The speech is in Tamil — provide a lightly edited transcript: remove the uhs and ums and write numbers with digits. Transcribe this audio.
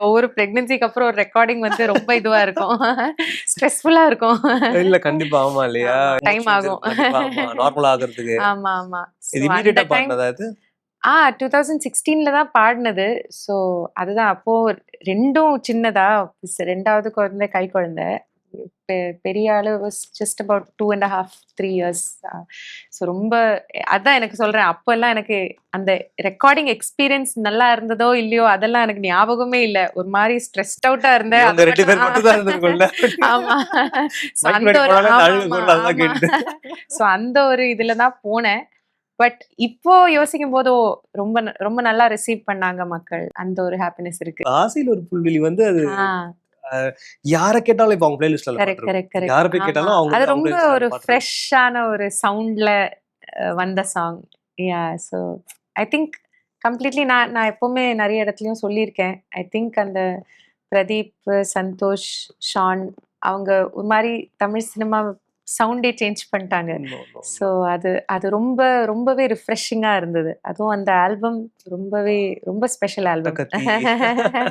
ஒவ்வொரு பிரெக்னன்சிக்கு அப்புறம் ஒரு ரெக்கார்டிங் வந்து ரொம்ப இதுவா இருக்கும். ஸ்ட்ரெஸ்ஃபுல்லா இருக்கும். இல்ல கண்டிப்பா ஆமா இல்லையா? டைம் ஆகும். நார்மல் ஆகுறதுக்கு. ஆமா, ஆமா. இது So இமிடியேட்டா அந்த டைம் பாடுனதா இது? 2016ல தான் பாடுனது. ஸோ அதுதான் அப்போ 2ம் சின்னதா, 2வது குழந்தை கை குழந்தை. பெரிய ஆளு was just about 2.5, 3 years. So ரொம்ப அதான் எனக்கு சொல்றேன். அப்போல்லாம் எனக்கு அந்த ரெக்கார்டிங் எக்ஸ்பீரியன்ஸ் நல்லா இருந்ததோ இல்லையோ அதெல்லாம் எனக்கு ஞாபகமே இல்ல. ஒரு மாதிரி ஸ்ட்ரெஸ்ட் அவுட்டா இருந்தேன். இவங்க 2 பேர் மட்டும் தான் இருந்திருக்கும்ல. ஆமா. ஸோ மைக் அந்த முன்னாடி ஒரு போனாலே ஆமா, அழுகு ஆமா, குரல் அதான் ஆமா. கேட்டுது. ஸோ அந்த ஒரு இதுல தான் போனேன். பட் இப்போ யோசிக்கும் போது ரொம்ப ரொம்ப நல்லா ரிசீவ் பண்ணாங்க மக்கள். அந்த ஒரு ஹாப்பினஸ் இருக்கு. ஆசையில் ஒரு புல்வெளி வந்து அது ஆ யார கேட்டாலும் இப்ப அவங்க பிளேலிஸ்ட்ல அந்த கரெக்ட், பாட்டு இருக்கும். Correct, correct. யார போய் ஆமா. கேட்டாலும் அவங்க அது அவங்க ரொம்ப பிளேலிஸ்ட்ல ஒரு அந்த பாட்டு இருக்கும். ஃப்ரெஷ்ஷான ஒரு சவுண்ட்ல வந்த song. So I think completely நான் நான் எப்பவுமே நெறைய இடத்துலயும் சொல்லியிருக்கேன். ஐ திங்க் அந்த பிரதீப், சந்தோஷ், ஷான் அவங்க ஒரு மாரி தமிழ் சினிமா சவுண்டே சேஞ்ச் பண்ணிட்டாங்க. ஸோ அது அது ரொம்பவே ரிஃப்ரெஷிங்கா இருந்தது. அதுவும் அந்த ஆல்பம் ரொம்ப ஸ்பெஷல் ஆல்பம். கத்தி